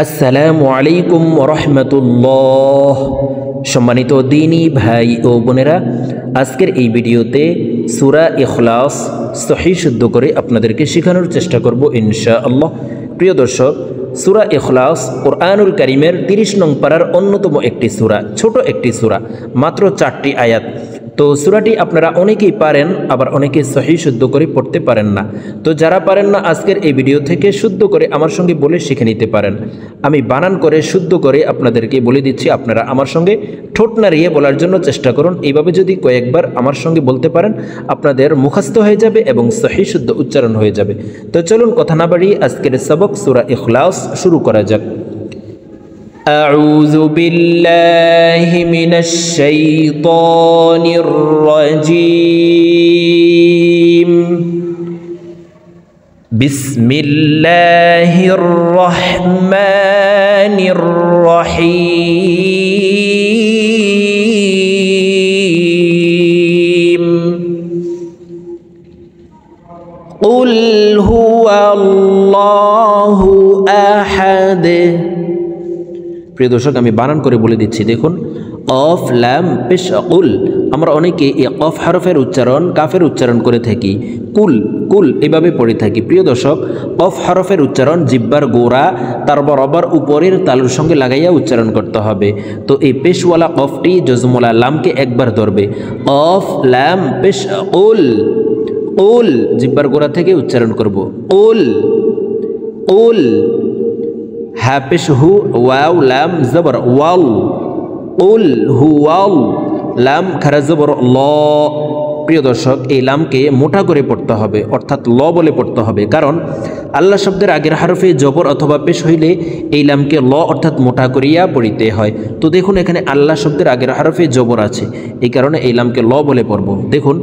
আসসালামু আলাইকুম রহমতুল্লাহ। সম্মানিত দ্বীনী ভাই ও বোনেরা, আজকের এই ভিডিওতে সূরা ইখলাস সহিহ শুদ্ধ করে আপনাদেরকে শেখানোর চেষ্টা করব ইনশাআল্লাহ। প্রিয় দর্শক, সূরা ইখলাস কুরআনুল কারীমের 30 নং পারার অন্যতম একটি সূরা, ছোট একটি সূরা, মাত্র 4টি আয়াত। তো সূরাটি আপনারা অনেকেই পারেন, আবার অনেকে সহিহ শুদ্ধ করে পড়তে পারেন না। তো যারা পারেন না, আজকের এই ভিডিও থেকে শুদ্ধ করে আমার সঙ্গে বলে শিখে নিতে পারেন। আমি বানান করে শুদ্ধ করে আপনাদেরকে বলে দিচ্ছি, আপনারা আমার সঙ্গে ঠোঁট নাড়িয়ে বলার জন্য চেষ্টা করুন। এইভাবে যদি কয়েকবার আমার সঙ্গে বলতে পারেন, আপনাদের মুখস্থ হয়ে যাবে এবং সহিহ শুদ্ধ উচ্চারণ হয়ে যাবে। তো চলুন কথা না বাড়িয়ে আজকের সবক সূরা ইখলাস শুরু করা যাক। أعوذ بالله من الشيطان الرجيم بسم الله الرحمن الرحيم قل هو الله أحد। প্রিয় দর্শক, আমি বানান করে বলে দিচ্ছি, দেখুন। অফ লাম পেশ কুল। আমরা অনেকে এই কফ হরফের উচ্চারণ কাফের উচ্চারণ করে থাকি, কুল কুল এভাবে পড়ে থাকি। প্রিয় দর্শক, কফ হরফের উচ্চারণ জিব্বার গোড়া তার বরাবর উপরের তালুর সঙ্গে লাগাইয়া উচ্চারণ করতে হবে। তো এই পেশওয়ালা কফটি জজমওয়ালা লামকে একবার ধরবে। অফ লাম পেশ কুল, কুল জিব্বার গোড়া থেকে উচ্চারণ করব, কুল কুল। হা পেশ হু, ওয়াও লাম জবর ওয়াল, উল হু ওয়াল, লাম খারা জবর ল। প্রিয় দর্শক, এই লামকে মোটা করে পড়তে হবে, অর্থাৎ ল বলে পড়তে হবে, কারণ আল্লাহ শব্দের আগের হারফে জবর অথবা পেশ হইলে এই লামকে ল অর্থাৎ মোটা করিয়া পড়িতে হয়। তো দেখুন, এখানে আল্লাহ শব্দের আগের হারফে জবর আছে, এই কারণে এই লামকে ল বলে পড়ব। দেখুন,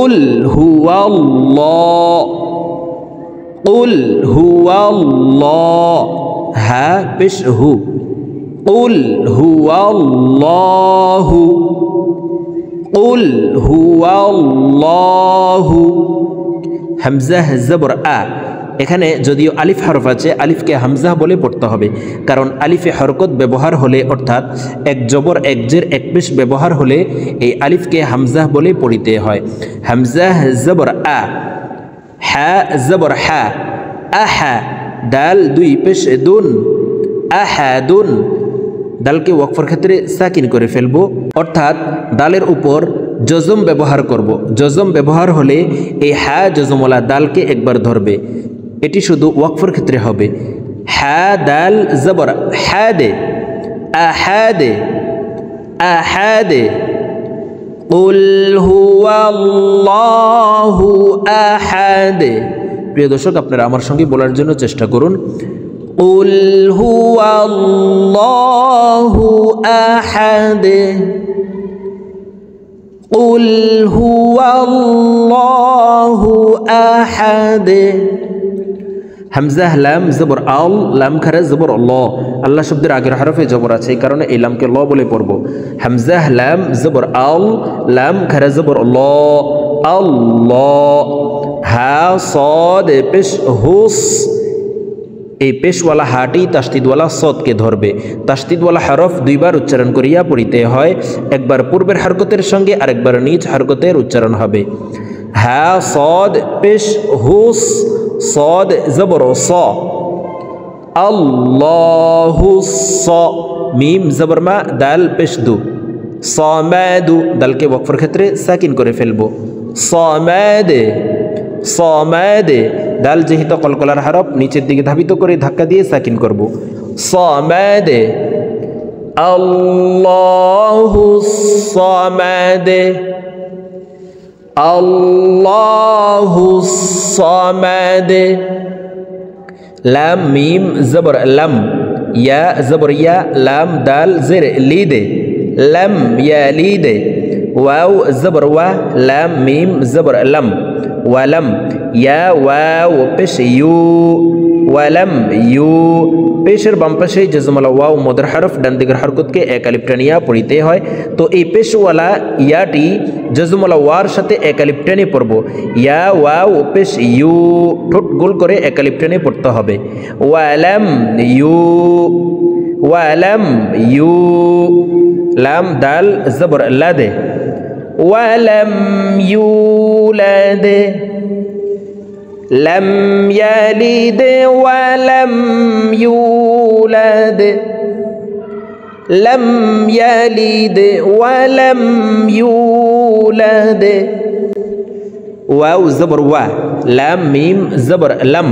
উল হু আল্লাহ, উল হু আল্লাহ, হা পেশ হু, উল হু আল্লাহু, উল হু আল্লাহু। হামজা জবর আ। এখানে যদিও আলিফ হরফ আছে, আলিফকে হামজা বলে পড়তে হবে, কারণ আলিফে হরকত ব্যবহার হলে, অর্থাৎ এক জবর এক জের এক পেশ ব্যবহার হলে এই আলিফকে হামজা বলে পড়িতে হয়। হামজা জবর আ, হা জবর হা, আহা, দাল দুই পেশ দুন, আহাদুন। দালকে ওয়াকফের ক্ষেত্রে সাকিন করে ফেলবো, অর্থাৎ দালের উপর জজম ব্যবহার করব। জজম ব্যবহার হলে এই হা জজমওয়ালা দালকে একবার ধরবে, এটি শুধু ওয়াকফের ক্ষেত্রে হবে। হা দাল জবর হাদে, আহাদে, আহাদে। কুল হুয়াল্লাহু আহাদ। প্রিয় দর্শক, আপনারা আমার সঙ্গে বলার জন্য চেষ্টা করুন। কুল হুয়াল্লাহু আহাদ, কুল হুয়াল্লাহু আহাদ। হামজা লাম জবর আল, লাম খারা জবর ল। আল্লাহ শব্দের আগের হরফে জবর আছে, এই কারণে এই লামকে ল বলে পড়ব। হামজা লাম জবর আল, লাম খারা জবর ল, আল্লাহ। হা সদ পেশ হুস। এই পেশওয়ালা হাটি তাসদিদওয়ালা সদকে ধরবে। তাসদিদওয়ালা হরফ দুইবার উচ্চারণ করিয়া পড়িতে হয়, একবার পূর্বের হরকতের সঙ্গে আরেকবার নিজ হরকতের উচ্চারণ হবে। হা সদ পেশ হুস, সদ জবর স, আল্লাহু স। মিম জবর মা, দাল পেশ দু, সমাদু। দালকে ওয়াকফের ক্ষেত্রে সাকিন করে ফেলবো, সমাদে, সমাদে। দাল যেহেতু কলকলার হরফ, নিচের দিকে ধাবিত করে ধাক্কা দিয়ে সাকিন করব, সমাদে। আল্লাহু সমাদে, আল্লাহু সমাদে। লাম মিম জবর লাম, ইয়া জবর ইয়া, লাম দাল জের লিদে, লাম ইয়ালিদে। ওয়াও জবর ওয়া, লাম মিম জবর লাম, ওয়ালাম। ইয়া ওয়াও পেশ ইউ, ওয়ালাম ইউ। পেশের বাম পাশে জজমওয়ালা ওয়াও মদের হরফ ডান দিকের হরকতকে এক আলিফ টানিয়া পড়িতে হয়। তো এই পেশওয়ালা ইয়াটি জজমওয়ালা ওয়ার সাথে এক আলিফ টেনে পড়ব। ইয়া ওয়াও পেশ ইউ, ঠোঁট গোল করে এক আলিফ টেনে পড়তে হবে। ওয়ালাম ইউ, ওয়ালাম ইউ, লাম দাল জবর লাদে, ওয়ালাম ইউলাদ, লাম ইয়ালিদ ওয়ালাম ইউলাদ, লাম ইয়ালিদ ওয়ালাম ইউলাদ। ওয়াও জবর ওয়া, লাম মিম জবর লাম,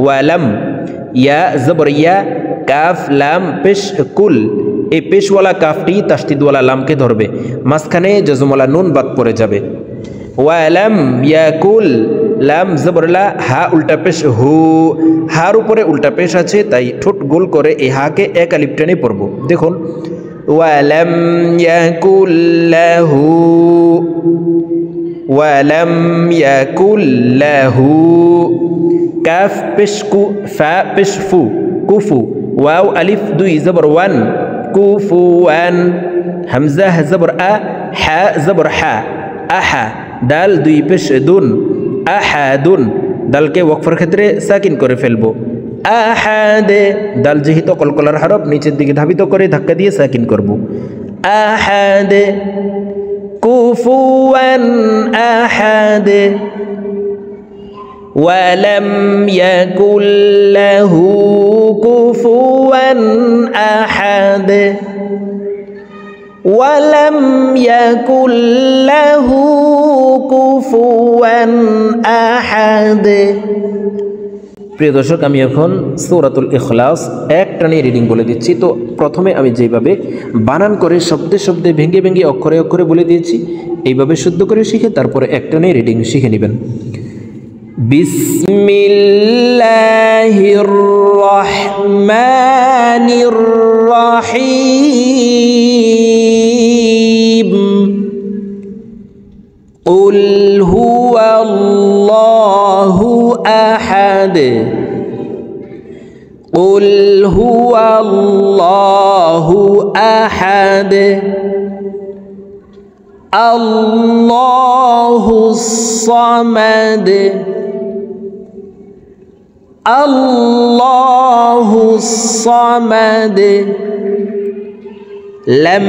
ওয়ালাম, ইয়া জবর ইয়া, কাফ লাম পেশ কুল, এই পেশওয়ালা কাফটি তাসদিদওয়ালা লামকে ধরবে, মাঝখানে জজমওয়ালা নুন বাদ পড়ে যাবে। ওয়ালাম ইয়াকুল, লাম জবর লা, হা উল্টা পেশ হু, হার উপরে উল্টা পেশ আছে তাই ঠোঁট গোল করে এই হাকে এক আলিফ টেনে পড়ব। দেখুন ওয়ালাম ইয়াকুল লাহু, ওয়ালাম ইয়াকুল লাহু, কাফ পেশ কু, ফা পেশ ফু, কুফু, ওয়াও আলিফ দুই জবর ওয়ান, কুফুয়ান, হামজা জবর আ, হা জবর হা, আহা, দাল দুই পেশ দুন, আহাদুন, দালকে ওয়াকফের ক্ষেত্রে সাকিন করে ফেলবো। আহাদে, দাল যেহেতু কলকলার হরফ নিচের দিকে ধাবিত করে ধাক্কা দিয়ে সাকিন করব। আহাদে, কুফুয়ান আহাদে, ওয়ালাম ইয়াকুল লাহু কুফুয়ান আহাদ, ওয়ালাম ইয়াকুল লাহু কুফুয়ান আহাদ। প্রিয় দর্শক, আমি এখন সূরাতুল ইখলাস এক টানে রিডিং বলে দিচ্ছি। তো প্রথমে আমি যেভাবে বানান করে শব্দে শব্দে ভেঙে ভেঙে অক্ষরে অক্ষরে বলে দিয়েছি, এইভাবে শুদ্ধ করে শিখে তারপরে এক টানে রিডিং শিখে নেবেন। বিসমিল্লাহির রহমানির রহিম, কুল হুয়াল্লাহু আহাদ, কুল হুয়াল্লাহু আহাদ, আল্লাহুস সামাদ, আল্লাহুস সামাদ, লাম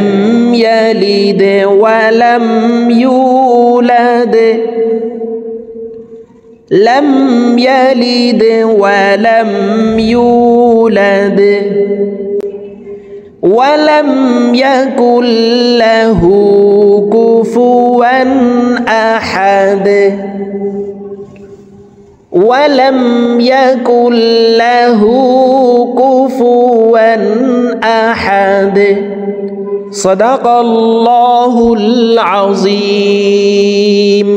ইয়ালিদ ওয়া লাম ইউলাদ, লাম ইয়ালিদ ওয়া লাম ইউলাদ, ওয়া লাম ইয়াকুল লাহু কুফুয়ান আহাদ, ওয়ালাম ইয়াকুল লাহু কুফুয়ান আহাদ। সাদাকাল্লাহুল আযীম।